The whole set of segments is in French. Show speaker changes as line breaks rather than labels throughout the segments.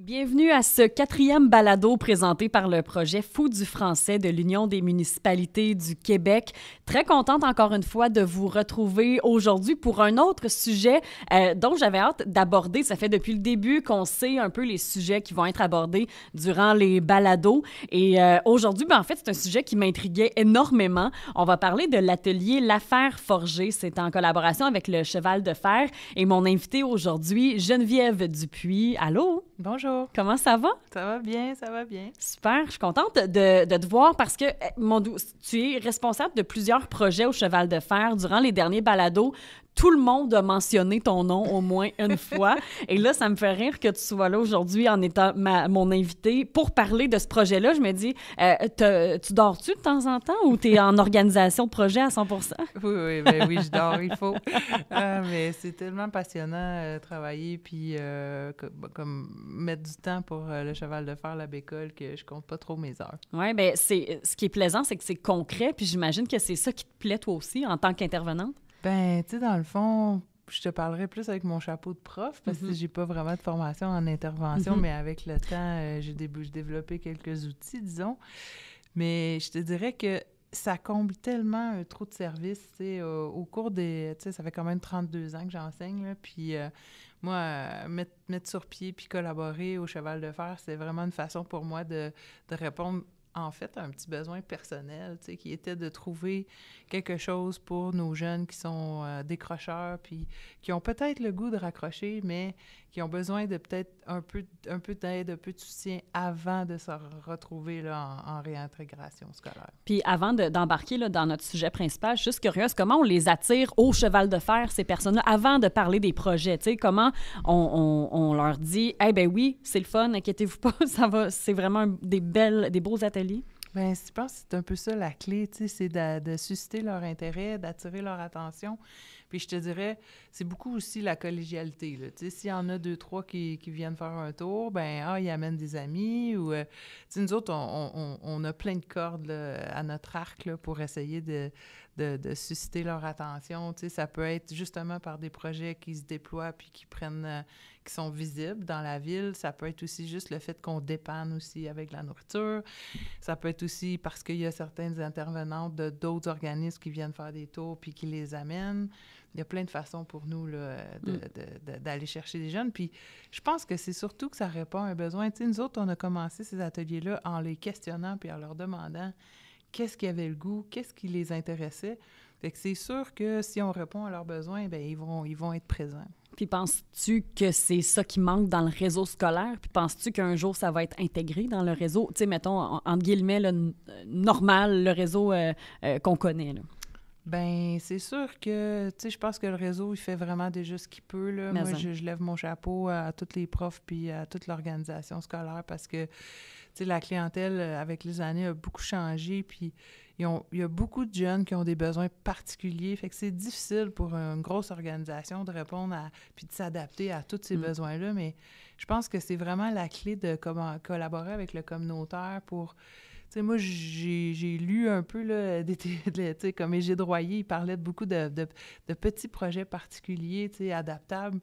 Bienvenue à ce 4e balado présenté par le projet Fou du français de l'Union des municipalités du Québec. Très contente encore une fois de vous retrouver aujourd'hui pour un autre sujet dont j'avais hâte d'aborder. Ça fait depuis le début qu'on sait un peu les sujets qui vont être abordés durant les balados. Et aujourd'hui, en fait, c'est un sujet qui m'intriguait énormément. On va parler de l'atelier L'Affaire Forgée. C'est en collaboration avec le Cheval de Fer. Et mon invité aujourd'hui, Geneviève Dupuis. Allô?
Bonjour.
Comment ça va?
Ça va bien, ça va bien.
Super, je suis contente de te voir parce que tu es responsable de plusieurs projets au Cheval de Fer durant les derniers balados. Tout le monde a mentionné ton nom au moins une fois. Et là, ça me fait rire que tu sois là aujourd'hui en étant mon invité pour parler de ce projet-là. Je me dis, tu dors-tu de temps en temps ou tu es en organisation de projet à 100%?
Oui, je dors, il faut. Mais c'est tellement passionnant travailler puis comme mettre du temps pour le Cheval de Fer, la bécole, que je compte pas trop mes heures.
Oui, bien, ce qui est plaisant, c'est que c'est concret, puis j'imagine que c'est ça qui te plaît toi aussi en tant qu'intervenante.
Ben, tu sais, dans le fond, je te parlerai plus avec mon chapeau de prof parce que j'ai pas vraiment de formation en intervention, mais avec le temps, j'ai développé quelques outils, disons. Mais je te dirais que ça comble tellement un trou de service, tu sais, au cours des... Tu sais, ça fait quand même 32 ans que j'enseigne, là, puis moi, mettre sur pied puis collaborer au Cheval de Fer, c'est vraiment une façon pour moi de répondre en fait, un petit besoin personnel, tu sais, qui était de trouver quelque chose pour nos jeunes qui sont décrocheurs, puis qui ont peut-être le goût de raccrocher, mais qui ont besoin de peut-être un peu d'aide, un peu de soutien avant de se retrouver là, en réintégration scolaire.
Puis avant d'embarquer là, dans notre sujet principal, je suis juste curieuse, comment on les attire au Cheval de Fer, ces personnes-là, avant de parler des projets, tu sais, comment on leur dit « Eh bien oui, c'est le fun, inquiétez-vous pas, ça va, c'est vraiment des beaux ateliers. »
Bien, je pense que c'est un peu ça la clé, tu sais, c'est de susciter leur intérêt, d'attirer leur attention. Puis je te dirais, c'est beaucoup aussi la collégialité, là. Tu sais, s'il y en a 2-3 qui viennent faire un tour, bien, ils amènent des amis ou... tu sais, nous autres, on a plein de cordes là, à notre arc là, pour essayer de susciter leur attention. Tu sais, ça peut être justement par des projets qui se déploient puis qui sont visibles dans la ville. Ça peut être aussi juste le fait qu'on dépanne aussi avec la nourriture. Ça peut être aussi parce qu'il y a certaines intervenantes d'autres organismes qui viennent faire des tours puis qui les amènent. Il y a plein de façons pour nous là, d'aller chercher des jeunes. Puis je pense que c'est surtout que ça répond à un besoin. Tu sais, nous autres, on a commencé ces ateliers-là en les questionnant puis en leur demandant qu'est-ce qui avait le goût, qu'est-ce qui les intéressait. Fait que c'est sûr que si on répond à leurs besoins, bien, ils vont être présents.
Puis penses-tu que c'est ça qui manque dans le réseau scolaire? Puis penses-tu qu'un jour, ça va être intégré dans le réseau, tu sais, mettons, entre guillemets, là, normal, le réseau qu'on connaît, là?
Bien, c'est sûr que, tu sais, je pense que le réseau, il fait vraiment déjà ce qu'il peut, là. Moi, je lève mon chapeau à tous les profs puis à toute l'organisation scolaire parce que, tu sais, la clientèle, avec les années, a beaucoup changé, puis il y a beaucoup de jeunes qui ont des besoins particuliers, fait que c'est difficile pour une grosse organisation de répondre puis de s'adapter à tous ces besoins-là, mais je pense que c'est vraiment la clé de collaborer avec le communautaire pour... Tu sais, moi, j'ai lu un peu, là, tu sais, comme Égide Royer, il parlait de beaucoup de petits projets particuliers, tu sais, adaptables.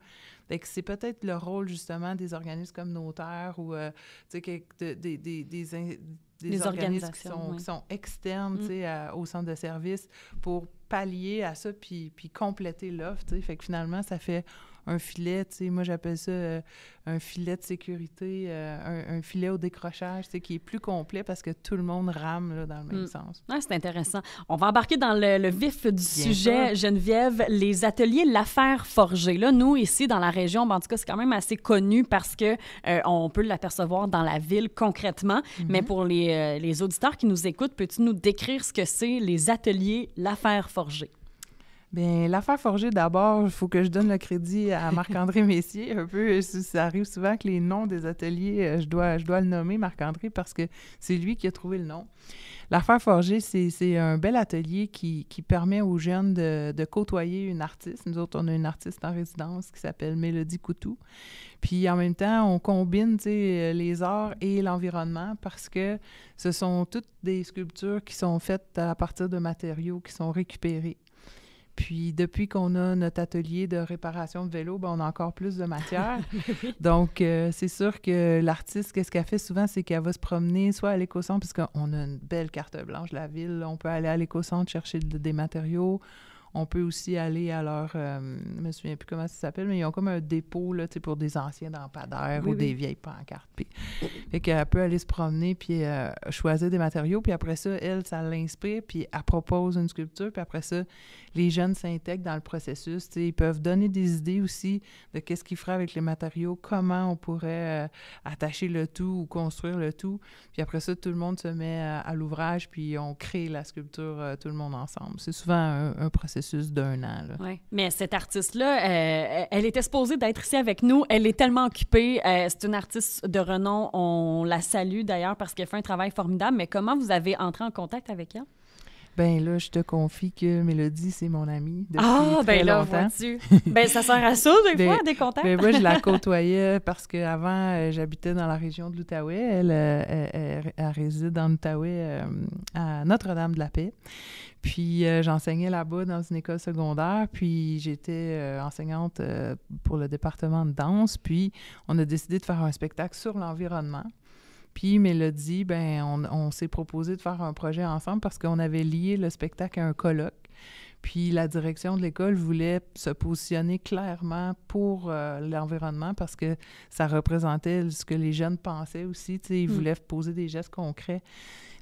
Fait que c'est peut-être le rôle, justement, des organismes communautaires ou, tu sais, des organismes qui sont externes, tu sais, au centre de service pour pallier à ça puis compléter l'offre, tu sais. Fait que finalement, ça fait un filet, tu sais, moi j'appelle ça un filet de sécurité, un filet au décrochage, tu sais, qui est plus complet parce que tout le monde rame là, dans le même sens.
Ah, c'est intéressant. On va embarquer dans le vif du sujet, Geneviève, les ateliers L'Affaire Forgée. Là, nous, ici, dans la région, en tout cas, c'est quand même assez connu parce que on peut l'apercevoir dans la ville concrètement. Mais pour les auditeurs qui nous écoutent, peux-tu nous décrire ce que c'est les ateliers L'Affaire Forgée?
Bien, L'Affaire Forgée, d'abord, il faut que je donne le crédit à Marc-André Messier. Un peu, ça arrive souvent que les noms des ateliers, je dois le nommer, Marc-André, parce que c'est lui qui a trouvé le nom. L'Affaire Forgée, c'est un bel atelier qui permet aux jeunes de côtoyer une artiste. Nous autres, on a une artiste en résidence qui s'appelle Mélodie Coutou. Puis en même temps, on combine, tu sais, les arts et l'environnement parce que ce sont toutes des sculptures qui sont faites à partir de matériaux qui sont récupérés. Puis depuis qu'on a notre atelier de réparation de vélo, on a encore plus de matière. Donc, c'est sûr que l'artiste, qu'est-ce qu'elle fait souvent, c'est qu'elle va se promener soit à l'éco-centre, puisqu'on a une belle carte blanche de la ville. On peut aller à l'éco-centre chercher des matériaux. On peut aussi aller à leur... je me souviens plus comment ça s'appelle, mais ils ont comme un dépôt là, pour des anciens lampadaires ou des vieilles pancartes. Puis, fait qu'elle peut aller se promener puis choisir des matériaux. Puis après ça, elle, ça l'inspire, puis elle propose une sculpture. Puis après ça, les jeunes s'intègrent dans le processus. Ils peuvent donner des idées aussi de qu'est-ce qu'ils feraient avec les matériaux, comment on pourrait attacher le tout ou construire le tout. Puis après ça, tout le monde se met à l'ouvrage, puis on crée la sculpture tout le monde ensemble. C'est souvent un processus d'1 an.
Oui, mais cette artiste-là, elle était supposée d'être ici avec nous. Elle est tellement occupée. C'est une artiste de renom. On la salue d'ailleurs parce qu'elle fait un travail formidable. Mais comment vous avez entré en contact avec elle?
Ben là, je te confie que Mélodie, c'est mon amie depuis très longtemps.
Vois-tu? Ben ça sert à ça, des fois, des contacts.
Ben moi, je la côtoyais parce qu'avant, j'habitais dans la région de l'Outaouais. Elle réside en Outaouais à Notre-Dame-de-la-Paix. Puis j'enseignais là-bas dans une école secondaire, puis j'étais enseignante pour le département de danse. Puis on a décidé de faire un spectacle sur l'environnement. Puis Mélodie, on s'est proposé de faire un projet ensemble parce qu'on avait lié le spectacle à un colloque. Puis la direction de l'école voulait se positionner clairement pour l'environnement parce que ça représentait ce que les jeunes pensaient aussi. Ils voulaient poser des gestes concrets.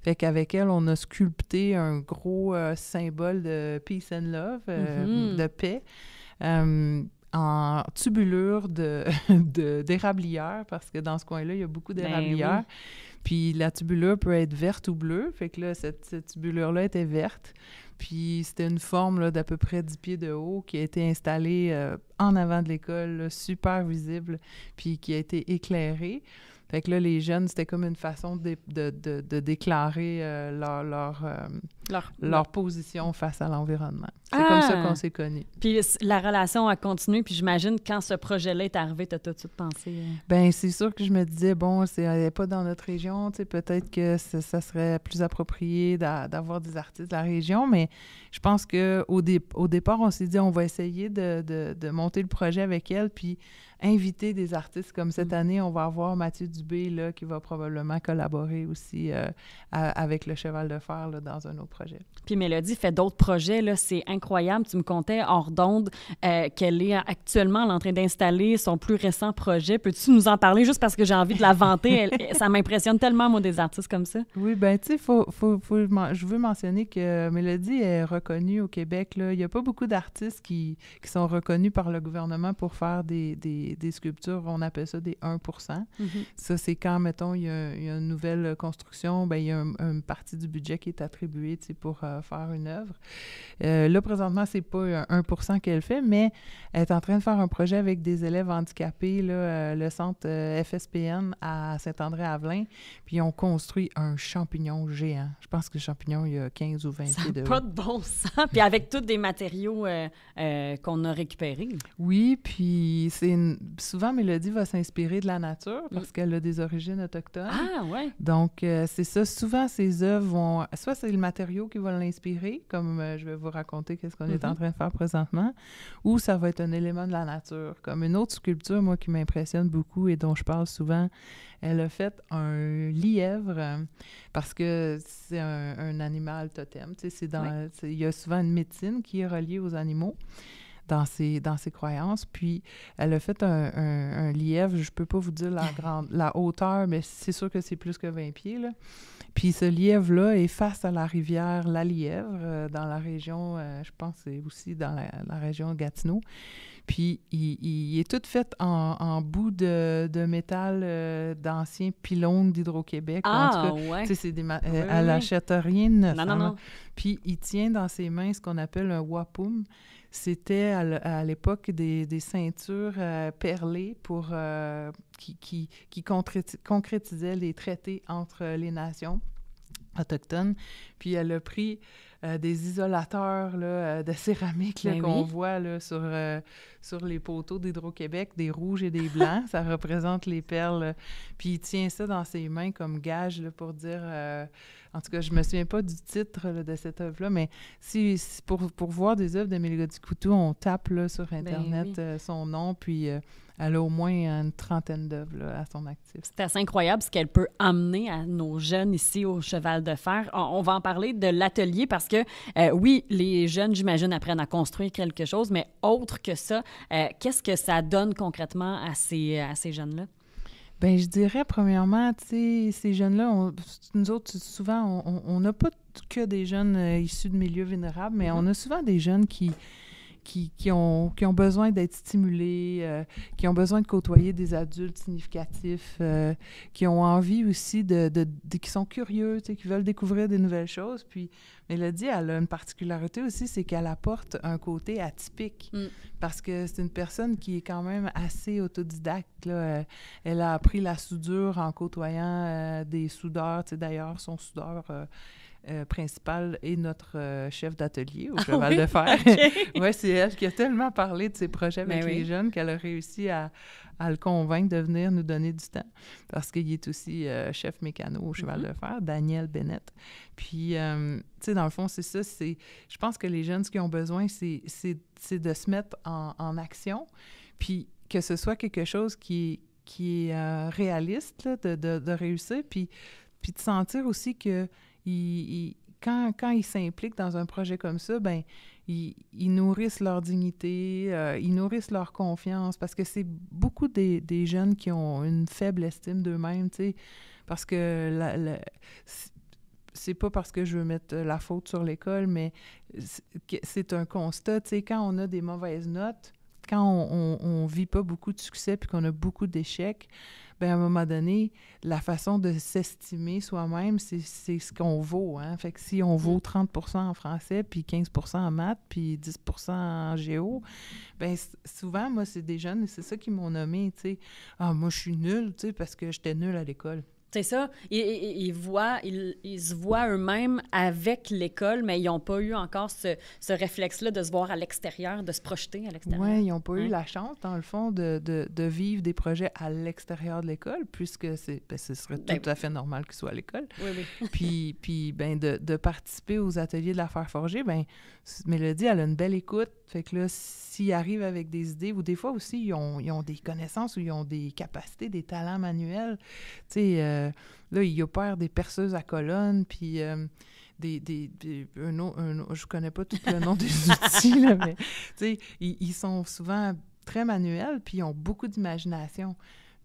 Fait qu'avec elle, on a sculpté un gros symbole de peace and love, de paix, en tubulure d'érablière, parce que dans ce coin-là, il y a beaucoup d'érablières. Puis la tubulure peut être verte ou bleue. Fait que là, cette tubulure-là était verte. Puis c'était une forme là, d'à peu près 10 pieds de haut qui a été installée en avant de l'école, là, super visible, puis qui a été éclairée. Fait que là, les jeunes, c'était comme une façon de déclarer leur position face à l'environnement. C'est comme ça qu'on s'est connus.
Puis la relation a continué, puis j'imagine quand ce projet-là est arrivé, t'as tout de suite pensé...
Bien, c'est sûr que je me disais, bon, elle n'est pas dans notre région, tu sais, peut-être que ça serait plus approprié d'avoir des artistes de la région, mais je pense qu'au départ, on s'est dit, on va essayer de monter le projet avec elle, puis inviter des artistes. Comme cette année, on va avoir Mathieu Dubé, là, qui va probablement collaborer aussi avec le Cheval de Fer là, dans un autre projet.
Puis Mélodie fait d'autres projets, là, c'est incroyable. Tu me contais hors d'onde qu'elle est actuellement en train d'installer son plus récent projet. Peux-tu nous en parler juste parce que j'ai envie de la vanter? Ça m'impressionne tellement, moi, des artistes comme ça.
Oui, bien, tu sais, je veux mentionner que Mélodie est reconnue au Québec. Là. Il n'y a pas beaucoup d'artistes qui sont reconnus par le gouvernement pour faire des sculptures, on appelle ça des 1 %. Ça, c'est quand, mettons, il y a une nouvelle construction, il y a une partie du budget qui est attribuée pour faire une œuvre. Là, présentement, c'est pas 1 % qu'elle fait, mais elle est en train de faire un projet avec des élèves handicapés, là, le centre FSPN à Saint-André-Avelin, puis ils ont construit un champignon géant. Je pense que le champignon, il y a 15 ou 20 pieds de haut.
Pas de bon sens! Puis avec tous des matériaux qu'on a récupérés.
Oui, puis souvent, Mélodie va s'inspirer de la nature parce qu'elle a des origines autochtones.
Ah, ouais!
Donc, c'est ça. Souvent, ses œuvres vont... Soit c'est le matériau qui va l'inspirer, comme je vais vous raconter qu'est-ce qu'on est en train de faire présentement, ou ça va être un élément de la nature. Comme une autre sculpture, moi, qui m'impressionne beaucoup et dont je parle souvent, elle a fait un lièvre parce que c'est un animal totem. Tu sais, il y a souvent une médecine qui est reliée aux animaux. Dans ses croyances. Puis, elle a fait un lièvre, je ne peux pas vous dire la hauteur, mais c'est sûr que c'est plus que 20 pieds, là. Puis, ce lièvre-là est face à la rivière La Lièvre, dans la région, je pense que c'est aussi dans la région de Gatineau. Puis, il est tout fait en bout de métal d'anciens pylônes d'Hydro-Québec.
Ah,
en tout cas,
ouais.
Tu sais, elle n'achète rien de neuf.
Non.
Puis, il tient dans ses mains ce qu'on appelle un wapum. C'était à l'époque des ceintures perlées pour qui concrétisaient les traités entre les nations autochtones. Puis elle a pris des isolateurs là, de céramique là, qu'on voit là, sur les poteaux d'Hydro-Québec, des rouges et des blancs. Ça représente les perles. Puis il tient ça dans ses mains comme gage là, pour dire... en tout cas, je me souviens pas du titre là, de cette œuvre-là, mais si pour voir des œuvres de Mélodie Coutu, on tape là, sur Internet son nom, puis... elle a au moins une trentaine d'œuvres à son actif.
C'est assez incroyable ce qu'elle peut amener à nos jeunes ici au Cheval de Fer. On va en parler de l'atelier parce que, oui, les jeunes, j'imagine, apprennent à construire quelque chose, mais autre que ça, qu'est-ce que ça donne concrètement à ces jeunes-là?
Bien, je dirais, premièrement, tu sais, ces jeunes-là, nous autres, souvent, on n'a pas que des jeunes issus de milieux vulnérables, mais on a souvent des jeunes qui ont besoin d'être stimulés, qui ont besoin de côtoyer des adultes significatifs, qui ont envie aussi qui sont curieux, tu sais, qui veulent découvrir des nouvelles choses. Puis Mélodie, elle a une particularité aussi, c'est qu'elle apporte un côté atypique, parce que c'est une personne qui est quand même assez autodidacte, là. Elle a appris la soudure en côtoyant des soudeurs, tu sais, d'ailleurs, son soudeur... principal et notre chef d'atelier au Cheval de Fer. Okay. Oui, c'est elle qui a tellement parlé de ses projets avec les jeunes qu'elle a réussi à le convaincre de venir nous donner du temps, parce qu'il est aussi chef mécano au Cheval de Fer, Daniel Bennett. Puis, tu sais, dans le fond, c'est ça. Je pense que les jeunes, ce qu'ils ont besoin, c'est de se mettre en action, puis que ce soit quelque chose qui est réaliste, là, de réussir, puis de sentir aussi que quand ils s'impliquent dans un projet comme ça, ben ils nourrissent leur dignité, ils nourrissent leur confiance, parce que c'est beaucoup des jeunes qui ont une faible estime d'eux-mêmes, tu sais, parce que c'est pas parce que je veux mettre la faute sur l'école, mais c'est un constat, tu sais, quand on a des mauvaises notes, quand on vit pas beaucoup de succès puis qu'on a beaucoup d'échecs, bien, à un moment donné, la façon de s'estimer soi-même, c'est ce qu'on vaut, hein? Fait que si on vaut 30 % en français, puis 15 % en maths, puis 10 % en géo, bien, souvent, moi, c'est des jeunes, et c'est ça qui m'ont nommé, tu sais. « Ah, moi, je suis nulle, tu sais, parce que j'étais nulle à l'école. »
C'est ça. Ils se voient eux-mêmes avec l'école, mais ils n'ont pas eu encore ce réflexe-là de se voir à l'extérieur, de se projeter à l'extérieur.
Oui, ils n'ont pas eu la chance, dans le fond, de vivre des projets à l'extérieur de l'école, puisque ce serait tout à fait normal qu'ils soient à l'école.
Oui.
puis ben, de participer aux ateliers de la Fer forgée, bien, Mélodie, elle a une belle écoute. Fait que là, s'ils arrivent avec des idées, ou des fois aussi, ils ont des connaissances ou ils ont des capacités, des talents manuels. Tu sais, là, ils opèrent des perceuses à colonne, puis je connais pas tout le nom des outils, là, mais tu sais, ils sont souvent très manuels, puis ils ont beaucoup d'imagination.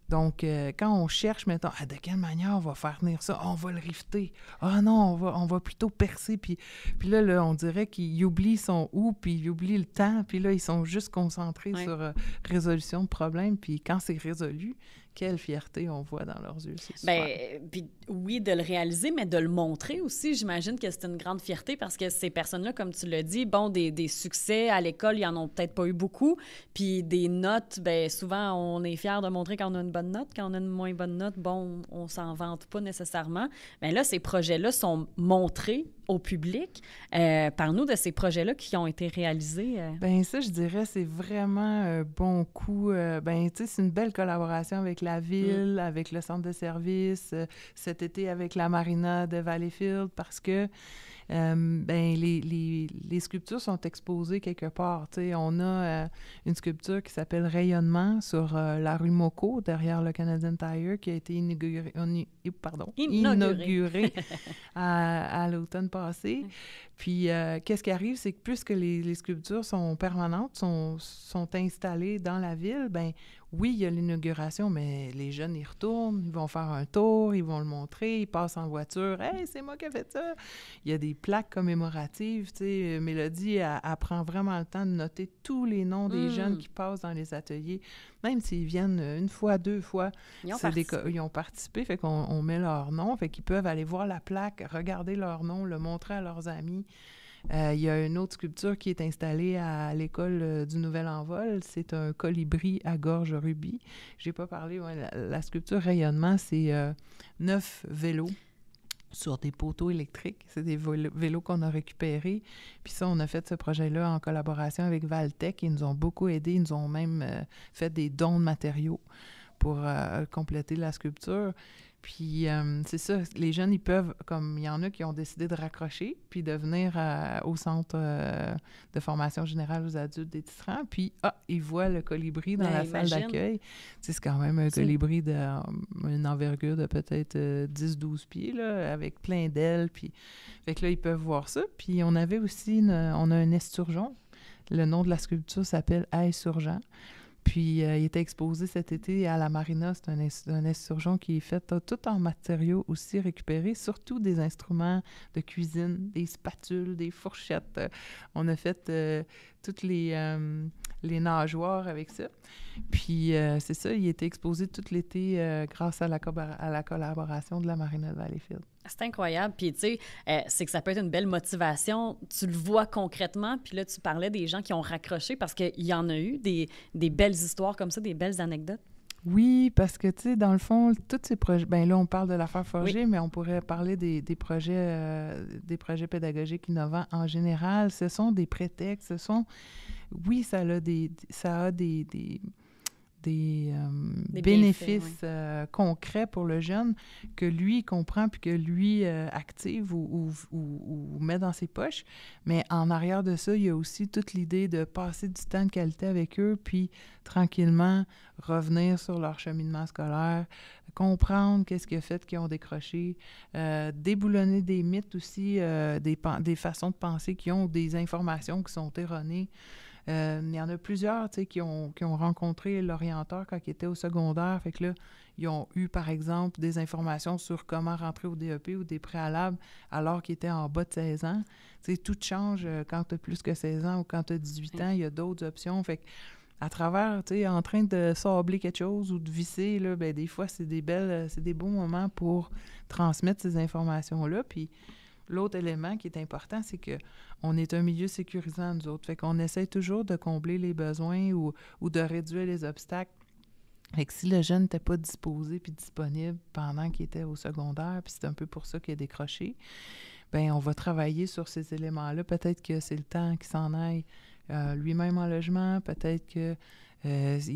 Donc, quand on cherche, mettons, de quelle manière on va faire venir ça? On va le rifter. Ah non, on va plutôt percer. Puis là, on dirait qu'ils oublient son « où », puis ils oublient le temps. Puis là, ils sont juste concentrés sur résolution de problèmes. Puis quand c'est résolu, quelle fierté on voit dans leurs yeux, c'est super.
Bien, puis oui, de le réaliser, mais de le montrer aussi. J'imagine que c'est une grande fierté parce que ces personnes-là, comme tu l'as dit, bon, des succès à l'école, ils en ont peut-être pas eu beaucoup. Puis des notes, bien, souvent, on est fiers de montrer quand on a une bonne note. Quand on a une moins bonne note, bon, on s'en vante pas nécessairement. Bien là, ces projets-là sont montrés au public. Parle-nous de ces projets-là qui ont été réalisés.
Bien, ça, je dirais, c'est vraiment un bon coup. Bien, tu sais, c'est une belle collaboration avec la ville, avec le centre de service, cet été avec la marina de Valleyfield, parce que ben, les sculptures sont exposées quelque part. Tu sais, on a une sculpture qui s'appelle Rayonnement sur la rue Moko, derrière le Canadian Tire, qui a été inaugurée à l'automne passé. Puis, qu'est-ce qui arrive, c'est que puisque les sculptures sont permanentes, sont installées dans la ville, bien, oui, il y a l'inauguration, mais les jeunes, ils retournent, ils vont faire un tour, ils vont le montrer, ils passent en voiture. « Hey, c'est moi qui ai fait ça! » Il y a des plaques commémoratives, tu sais. Mélodie, elle prend vraiment le temps de noter tous les noms des jeunes qui passent dans les ateliers. Même s'ils viennent une fois, 2 fois, ils ont participé, fait qu'on met leur nom, fait qu'ils peuvent aller voir la plaque, regarder leur nom, le montrer à leurs amis. Il y a une autre sculpture qui est installée à l'école du Nouvel Envol. C'est un colibri à gorge rubis. J'ai pas parlé, la sculpture Rayonnement, c'est 9 vélos sur des poteaux électriques. C'est des vélos qu'on a récupérés. Puis ça, on a fait ce projet-là en collaboration avec Valtech. Ils nous ont beaucoup aidés. Ils nous ont même fait des dons de matériaux pour compléter la sculpture. Puis c'est ça, les jeunes, ils peuvent, comme il y en a qui ont décidé de raccrocher, puis de venir au centre de formation générale aux adultes des Tisserands, puis ils voient le colibri dans la salle d'accueil. Tu sais, c'est quand même un colibri d'une envergure de peut-être 10-12 pieds, là, avec plein d'ailes, puis fait que là, ils peuvent voir ça. Puis on avait aussi, on a un esturgeon. Le nom de la sculpture s'appelle Esturgeon. Puis, il était exposé cet été à la Marina. C'est un esturgeon qui est fait tout en matériaux aussi récupérés, surtout des instruments de cuisine, des spatules, des fourchettes. On a fait toutes les nageoires avec ça. Puis, c'est ça, il était exposé tout l'été grâce à la collaboration de la Marina de Valleyfield.
C'est incroyable. Puis, tu sais, c'est que ça peut être une belle motivation. Tu le vois concrètement. Puis là, tu parlais des gens qui ont raccroché parce qu'il y en a eu des belles histoires comme ça, des belles anecdotes.
Oui, parce que, tu sais, dans le fond, tous ces projets... Bien là, on parle de l'affaire Forger, mais on pourrait parler des projets pédagogiques innovants en général. Ce sont des prétextes. Oui, ça a des bénéfices concrets pour le jeune que lui comprend puis que lui active ou met dans ses poches. Mais en arrière de ça, il y a aussi toute l'idée de passer du temps de qualité avec eux puis tranquillement revenir sur leur cheminement scolaire, comprendre qu'est-ce qui a fait qu'ils ont décroché, déboulonner des mythes aussi, des façons de penser qui ont des informations qui sont erronées. Il y en a plusieurs, tu sais, qui ont rencontré l'orienteur quand ils étaient au secondaire. Fait que là, ils ont eu, par exemple, des informations sur comment rentrer au DEP ou des préalables alors qu'ils étaient en bas de 16 ans. Tu sais, tout change quand tu as plus que 16 ans ou quand tu as 18 ans. Il y a d'autres options. Fait que à travers, tu sais, en train de sabler quelque chose ou de visser, là, bien, des fois, c'est des beaux moments pour transmettre ces informations-là. Puis l'autre élément qui est important, c'est qu'on est un milieu sécurisant, nous autres. Fait qu'on essaie toujours de combler les besoins ou de réduire les obstacles. Fait que si le jeune n'était pas disposé puis disponible pendant qu'il était au secondaire, puis c'est un peu pour ça qu'il a décroché, bien, on va travailler sur ces éléments-là. Peut-être que c'est le temps qu'il s'en aille lui-même en logement. Peut-être qu'il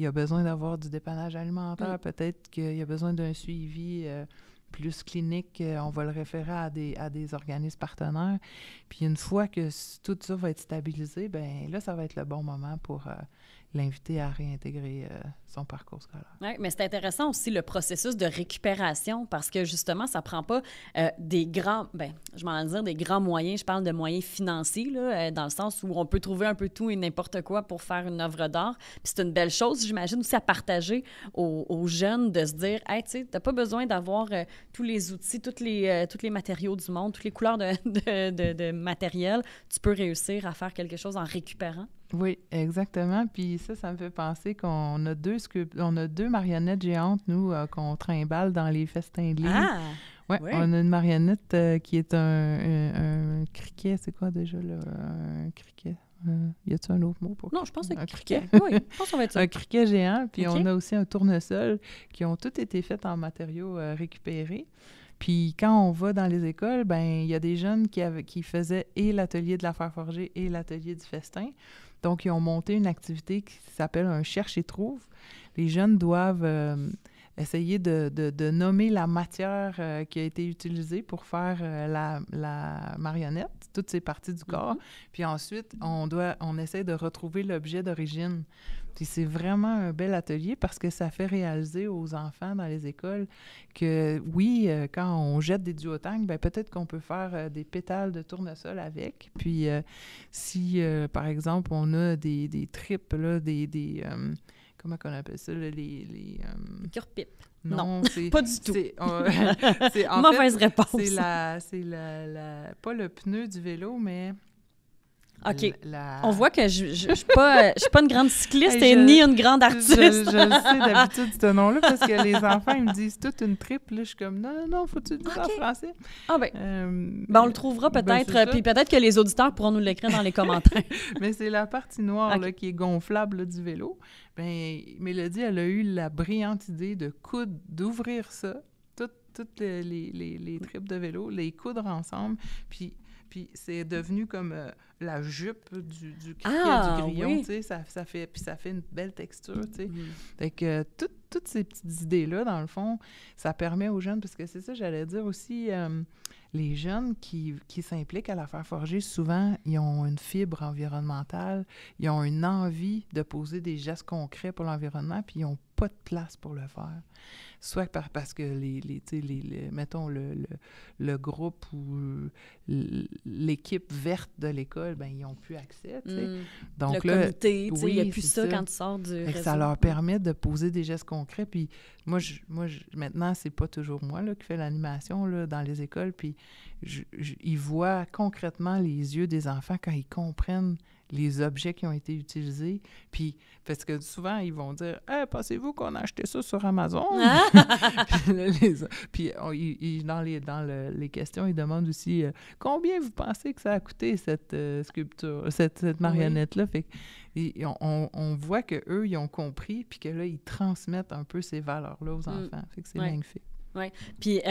a besoin d'avoir du dépannage alimentaire. Peut-être qu'il a besoin d'un suivi plus clinique, on va le référer à des organismes partenaires. Puis une fois que tout ça va être stabilisé, bien là, ça va être le bon moment pour l'inviter à réintégrer son parcours scolaire.
Oui, mais c'est intéressant aussi le processus de récupération parce que justement, ça ne prend pas des grands, je m'en vais dire des grands moyens, je parle de moyens financiers, là, dans le sens où on peut trouver un peu tout et n'importe quoi pour faire une œuvre d'art. Puis c'est une belle chose, j'imagine, aussi à partager aux jeunes de se dire, hey, tu sais, tu n'as pas besoin d'avoir tous les outils, tous les matériaux du monde, toutes les couleurs de matériel. Tu peux réussir à faire quelque chose en récupérant.
Oui, exactement. Puis ça me fait penser qu'on a deux marionnettes géantes, nous, qu'on trimballe dans les festins de livres. Ah! Ouais, oui. On a une marionnette qui est un criquet. C'est quoi déjà, là? Un criquet. Y a-t-il un autre mot pour
Non, je pense que c'est
un criquet.
Oui, je pense que ça va être ça.
Un criquet géant. Puis on a aussi un tournesol qui ont tous été faits en matériaux récupérés. Puis quand on va dans les écoles, ben il y a des jeunes qui faisaient et l'atelier de l'affaire forgée et l'atelier du festin. Donc, ils ont monté une activité qui s'appelle un cherche et trouve. Les jeunes doivent essayer de nommer la matière qui a été utilisée pour faire la marionnette, toutes ces parties du corps. Mm-hmm. Puis ensuite, on essaie de retrouver l'objet d'origine. Puis c'est vraiment un bel atelier parce que ça fait réaliser aux enfants dans les écoles que, oui, quand on jette des duotangs, bien, peut-être qu'on peut faire des pétales de tournesol avec. Puis si, par exemple, on a des tripes, là, comment on appelle ça, les
cure-pipes.
Non, c'est
pas du tout.
C'est
mauvaise réponse.
C'est pas le pneu du vélo, mais...
OK. On voit que je suis pas une grande cycliste ni une grande artiste.
Je sais d'habitude ce nom-là parce que les enfants, ils me disent toute une triple. Là, je suis comme, non, faut-tu le dire en français?
Ah on le trouvera peut-être. Puis peut-être que les auditeurs pourront nous l'écrire dans les commentaires.
Mais c'est la partie noire là, qui est gonflable là, du vélo. Bien, Mélodie, elle a eu la brillante idée d'ouvrir ça. toutes les tripes de vélo, les coudre ensemble, puis c'est devenu comme la jupe du grillon, tu sais, ça fait une belle texture, tu sais. Fait que toutes ces petites idées-là, dans le fond, ça permet aux jeunes, parce que c'est ça, j'allais dire aussi, les jeunes qui s'impliquent à la Fer forgée, souvent, ils ont une fibre environnementale, ils ont une envie de poser des gestes concrets pour l'environnement, puis ils n'ont pas de place pour le faire. Soit parce que mettons, le groupe ou l'équipe verte de l'école, ben ils n'ont plus accès, tu sais. Donc
le comité, tu sais, il n'y a plus ça quand tu sors du réseau.
Ça leur permet de poser des gestes concrets. Puis moi, maintenant, c'est pas toujours moi là, qui fais l'animation là, dans les écoles, puis ils voient concrètement les yeux des enfants quand ils comprennent les objets qui ont été utilisés. Puis, parce que souvent, ils vont dire « Hey, pensez-vous qu'on a acheté ça sur Amazon? Ah! » Puis dans les questions, ils demandent aussi « Combien vous pensez que ça a coûté, cette sculpture, cette marionnette-là? » Fait on voit qu'eux, ils ont compris, puis que là, ils transmettent un peu ces valeurs-là aux enfants. Fait que c'est magnifique.
Oui. Puis,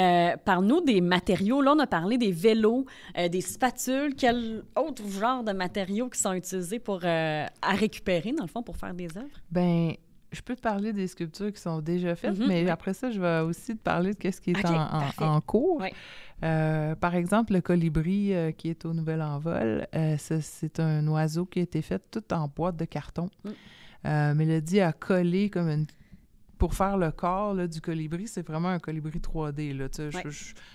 parle-nous des matériaux. Là, on a parlé des vélos, des spatules. Quel autre genre de matériaux qui sont utilisés à récupérer, dans le fond, pour faire des œuvres?
Bien, je peux te parler des sculptures qui sont déjà faites, mais après ça, je vais aussi te parler de ce qui est en cours. Oui. Par exemple, le colibri qui est au nouvel envol, c'est un oiseau qui a été fait tout en boîte de carton. Mélodie a collé comme pour faire le corps là, du colibri, c'est vraiment un colibri 3D. Là,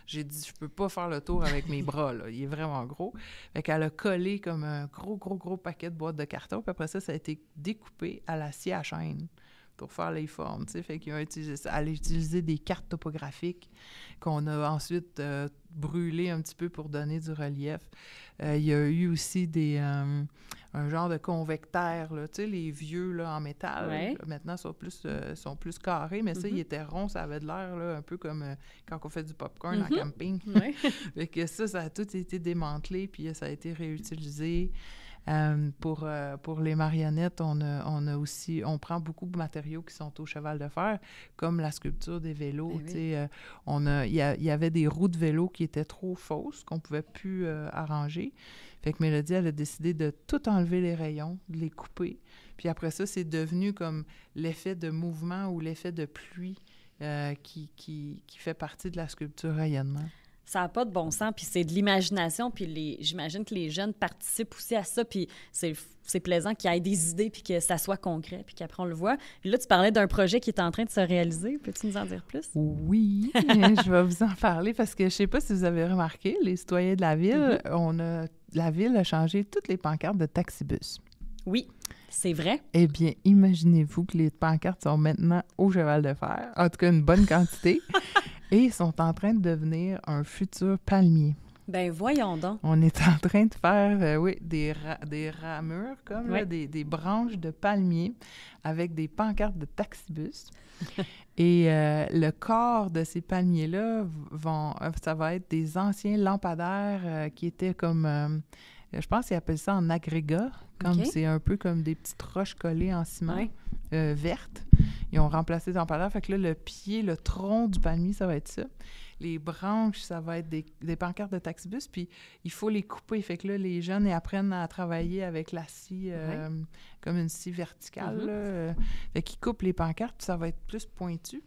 j'ai dit, je peux pas faire le tour avec mes bras. Là, il est vraiment gros. Fait qu'elle a collé comme un gros paquet de boîtes de carton. Puis après ça a été découpé à la scie à chaîne pour faire les formes. Fait qu'ils ont utilisé ça. Elle a utilisé des cartes topographiques qu'on a ensuite brûlées un petit peu pour donner du relief. Il y a eu aussi un genre de convecteur, là, tu sais, les vieux là, en métal, là, maintenant sont plus carrés, mais ça, ils étaient ronds, ça avait de l'air là, un peu comme quand on fait du popcorn en camping. Fait que ça a tout été démantelé, puis ça a été réutilisé. Pour les marionnettes, on prend beaucoup de matériaux qui sont au cheval de fer, comme la sculpture des vélos. Il y avait des roues de vélo qui étaient trop fausses, qu'on ne pouvait plus arranger. Fait que Mélodie, elle a décidé de tout enlever les rayons, de les couper. Puis après ça, c'est devenu comme l'effet de mouvement ou l'effet de pluie qui fait partie de la sculpture rayonnement.
Ça n'a pas de bon sens, puis c'est de l'imagination, puis j'imagine que les jeunes participent aussi à ça, puis c'est plaisant qu'il y ait des idées, puis que ça soit concret, puis qu'après on le voit. Puis là, tu parlais d'un projet qui est en train de se réaliser. Peux-tu nous en dire plus?
Oui, je vais vous en parler, parce que je ne sais pas si vous avez remarqué, les citoyens de la ville, la ville a changé toutes les pancartes de taxibus.
Oui, c'est vrai.
Eh bien, imaginez-vous que les pancartes sont maintenant au cheval de fer, en tout cas une bonne quantité. Et ils sont en train de devenir un futur palmier.
Ben voyons donc.
On est en train de faire, des ramures, comme là, des branches de palmier avec des pancartes de taxibus. Et le corps de ces palmiers-là, ça va être des anciens lampadaires qui étaient comme... je pense qu'ils appellent ça en agrégat. C'est un peu comme des petites roches collées en ciment vertes. Ils ont remplacé les lampadaires. Fait que là, le pied, le tronc du palmier, ça va être ça. Les branches, ça va être des pancartes de taxibus. Puis il faut les couper. Fait que là, les jeunes, ils apprennent à travailler avec la scie, comme une scie verticale. Là. Fait qu'ils coupent les pancartes, puis ça va être plus pointu.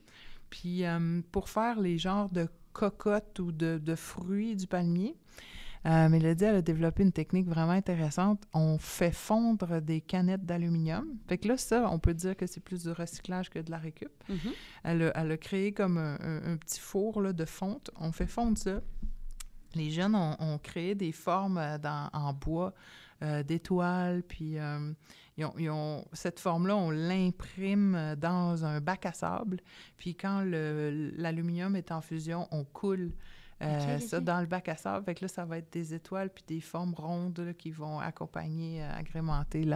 Puis pour faire les genres de cocottes ou de fruits du palmier, Mélodie, elle a développé une technique vraiment intéressante. On fait fondre des canettes d'aluminium. Fait que là, ça, on peut dire que c'est plus du recyclage que de la récup. Elle a créé comme un petit four là, de fonte. On fait fondre ça. Les jeunes ont créé des formes en bois, d'étoiles, puis cette forme-là, on l'imprime dans un bac à sable. Puis quand l'aluminium est en fusion, on coule Ça, dans le bac à sable. Fait que là, ça va être des étoiles puis des formes rondes là, qui vont accompagner, agrémenter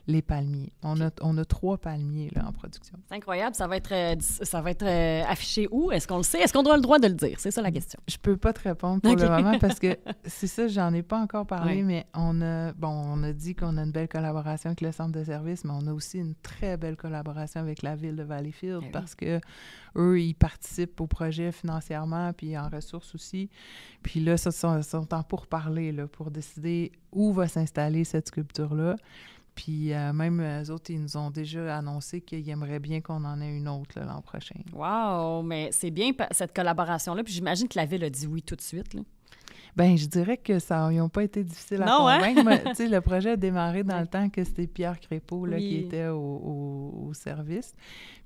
les palmiers. On a 3 palmiers là, en production.
C'est incroyable. Ça va être affiché où? Est-ce qu'on le sait? Est-ce qu'on doit le droit de le dire? C'est ça la question.
Je peux pas te répondre pour le moment parce que c'est ça, j'en ai pas encore parlé, mais on a dit qu'on a une belle collaboration avec le centre de service, mais on a aussi une très belle collaboration avec la ville de Valleyfield parce que eux, ils participent au projet financièrement puis en ressources aussi. Puis là, ça sont en pourparlers là, pour décider où va s'installer cette sculpture-là. Puis même eux autres, ils nous ont déjà annoncé qu'ils aimeraient bien qu'on en ait une autre là, l'an prochain.
Wow! Mais c'est bien cette collaboration-là. Puis j'imagine que la ville a dit oui tout de suite, là.
Bien, je dirais que ça n'ont pas été difficile à convaincre. Hein? Tu sais, le projet a démarré dans le temps que c'était Pierre Crépeau là, qui était au service.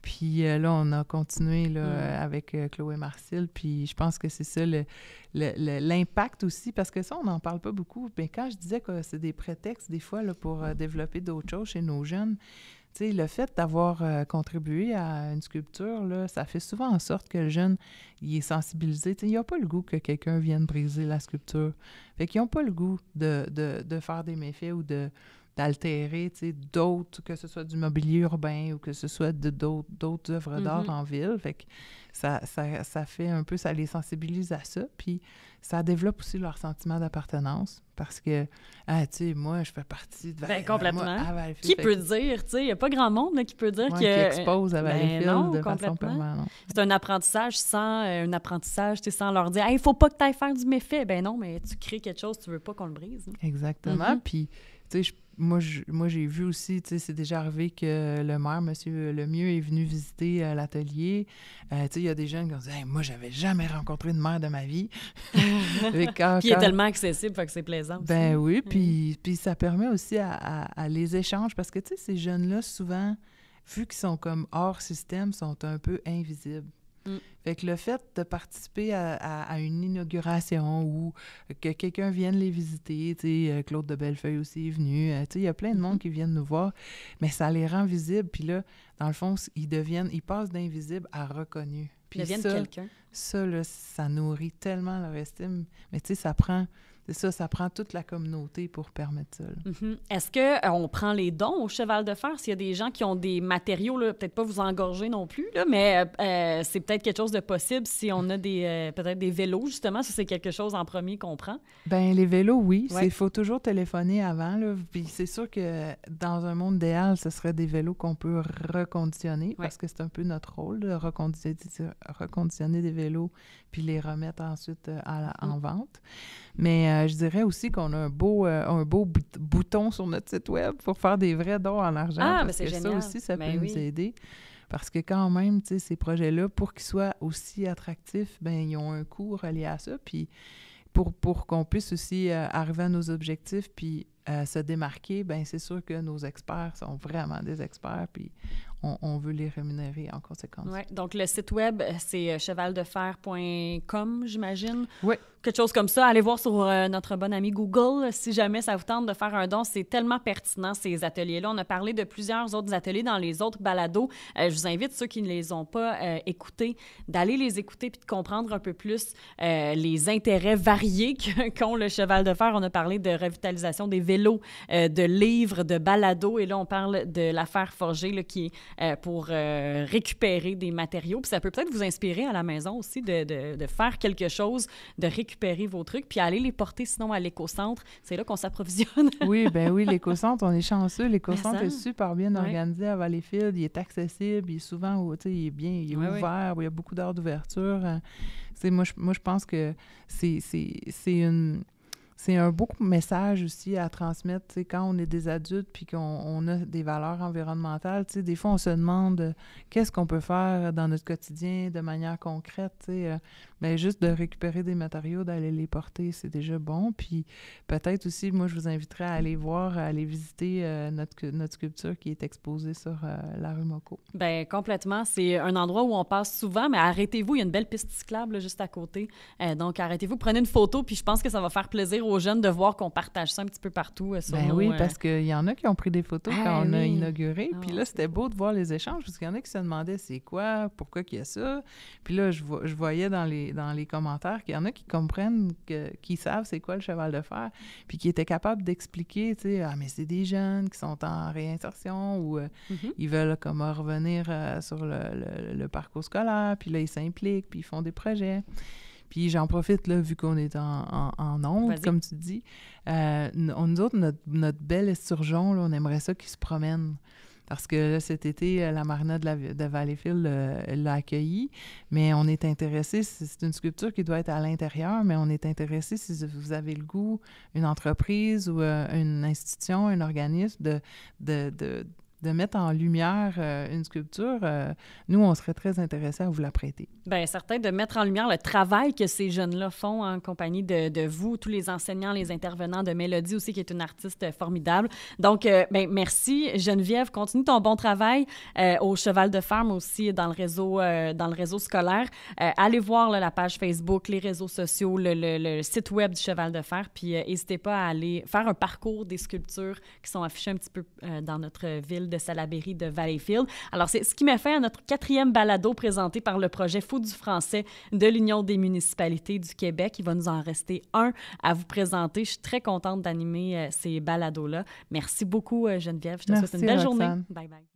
Puis là, on a continué là, avec Chloé Marcil. Puis je pense que c'est ça l'impact aussi, parce que ça, on n'en parle pas beaucoup. Mais quand je disais que c'est des prétextes, des fois, là, pour développer d'autres choses chez nos jeunes, tu sais, le fait d'avoir contribué à une sculpture, là, ça fait souvent en sorte que le jeune, il est sensibilisé. Tu sais, il n'a pas le goût que quelqu'un vienne briser la sculpture. Fait qu'ils n'ont pas le goût de faire des méfaits ou d'altérer, tu sais, d'autres, que ce soit du mobilier urbain ou que ce soit d'autres œuvres d'art en ville. Fait que ça fait un peu, ça les sensibilise à ça, puis ça développe aussi leur sentiment d'appartenance, parce que, tu sais, moi, je fais partie de
Valleyfield. Complètement. Qui peut dire, tu sais, il n'y a pas grand monde là, qui peut dire
qui expose à Valleyfield de façon permanente.
C'est un apprentissage sans leur dire « Hey, il ne faut pas que tu ailles faire du méfait ». Ben non, mais tu crées quelque chose, tu ne veux pas qu'on le brise. Hein.
Exactement, puis, tu sais, moi, j'ai vu aussi, tu sais, c'est déjà arrivé que le maire, M. Lemieux, est venu visiter l'atelier. Tu sais, il y a des jeunes qui ont dit hey, « Moi, j'avais jamais rencontré de maire de ma vie. »
Puis il est tellement accessible, fait que c'est plaisant aussi.
Ben oui, puis ça permet aussi à les échanges, parce que, tu sais, ces jeunes-là, souvent, vu qu'ils sont comme hors système, sont un peu invisibles. Fait que le fait de participer à une inauguration ou que quelqu'un vienne les visiter, tu sais, Claude de Bellefeuille aussi est venu, tu sais, il y a plein de monde qui viennent nous voir, mais ça les rend visibles, puis là, dans le fond, ils passent d'invisible à reconnu. Puis
ils deviennent quelqu'un.
Ça, là, ça nourrit tellement leur estime, mais tu sais, ça prend toute la communauté pour permettre ça.
Est-ce qu'on prend les dons au Cheval de Fer? S'il y a des gens qui ont des matériaux, là, peut-être pas vous engorger non plus, là, mais c'est peut-être quelque chose de possible si on a peut-être des vélos, justement, si c'est quelque chose en premier qu'on prend.
Bien, les vélos, oui. Il faut toujours téléphoner avant. Là, puis c'est sûr que dans un monde idéal, ce serait des vélos qu'on peut reconditionner, parce que c'est un peu notre rôle, de reconditionner des vélos puis les remettre ensuite en vente. Mais je dirais aussi qu'on a un beau bouton sur notre site web pour faire des vrais dons en argent. Parce que génial. Ça aussi, ça peut nous aider. Parce que quand même, tu sais, ces projets-là, pour qu'ils soient aussi attractifs, bien, ils ont un coût relié à ça. Puis pour qu'on puisse aussi arriver à nos objectifs puis se démarquer, bien, c'est sûr que nos experts sont vraiment des experts. Puis on veut les rémunérer en conséquence.
Oui, donc le site web, c'est chevaldefer.com, j'imagine.
Oui.
Quelque chose comme ça. Allez voir sur notre bon ami Google. Si jamais ça vous tente de faire un don, c'est tellement pertinent, ces ateliers-là. On a parlé de plusieurs autres ateliers dans les autres balados. Je vous invite, ceux qui ne les ont pas écoutés, d'aller les écouter puis de comprendre un peu plus les intérêts variés qu'ont le Cheval de Fer. On a parlé de revitalisation des vélos, de livres, de balados. Et là, on parle de la Fer forgée là, qui est pour récupérer des matériaux. Puis ça peut peut-être vous inspirer à la maison aussi de faire quelque chose, de récupérer vos trucs, puis aller les porter sinon à l'éco-centre. C'est là qu'on s'approvisionne.
Oui, l'éco-centre, on est chanceux. L'éco-centre est super bien organisé à Valleyfield. Il est accessible, il est souvent, tu sais, il est ouvert, il y a beaucoup d'heures d'ouverture. Moi, je pense que c'est un beau message aussi à transmettre, tu sais, quand on est des adultes puis qu'on a des valeurs environnementales, tu sais, des fois, on se demande qu'est-ce qu'on peut faire dans notre quotidien de manière concrète, tu sais, bien, juste de récupérer des matériaux, d'aller les porter, c'est déjà bon, puis peut-être aussi, moi, je vous inviterais à aller voir, à aller visiter notre sculpture qui est exposée sur la rue Mocco.
Bien, complètement, c'est un endroit où on passe souvent, mais arrêtez-vous, il y a une belle piste cyclable là, juste à côté, donc arrêtez-vous, prenez une photo, puis je pense que ça va faire plaisir aux jeunes de voir qu'on partage ça un petit peu partout sur nos...
Oui, parce qu'il y en a qui ont pris des photos quand on a inauguré. Puis là, c'était
beau
beau de voir les échanges, parce qu'il y en a qui se demandaient c'est quoi, pourquoi qu'il y a ça. Puis là, je voyais dans les commentaires qu'il y en a qui comprennent, qui savent c'est quoi le cheval de fer, puis qui étaient capables d'expliquer, tu sais, mais c'est des jeunes qui sont en réinsertion ou ils veulent comme revenir sur le parcours scolaire, puis là, ils s'impliquent, puis ils font des projets. Puis j'en profite, là, vu qu'on est en ondes, comme tu dis. Nous autres, notre bel esturgeon, là, on aimerait ça qu'il se promène. Parce que là, cet été, la marina de Valleyfield l'a accueilli, mais on est intéressé, c'est une sculpture qui doit être à l'intérieur, mais on est intéressé, si vous avez le goût, une entreprise ou une institution, un organisme, de mettre en lumière une sculpture, nous, on serait très intéressés à vous la prêter.
Bien, certain, de mettre en lumière le travail que ces jeunes-là font en compagnie de vous, tous les enseignants, les intervenants, de Mélodie aussi, qui est une artiste formidable. Donc, merci. Geneviève, continue ton bon travail au Cheval de Fer, mais aussi dans le réseau scolaire. Allez voir là, la page Facebook, les réseaux sociaux, le site web du Cheval de Fer, puis n'hésitez pas à aller faire un parcours des sculptures qui sont affichées un petit peu dans notre ville de Salaberry de Valleyfield. Alors, c'est ce qui met fin à notre 4e balado présenté par le projet Fou du français de l'Union des municipalités du Québec. Il va nous en rester un à vous présenter. Je suis très contente d'animer ces balados-là. Merci beaucoup, Geneviève. Je te souhaite une belle journée. Bye bye.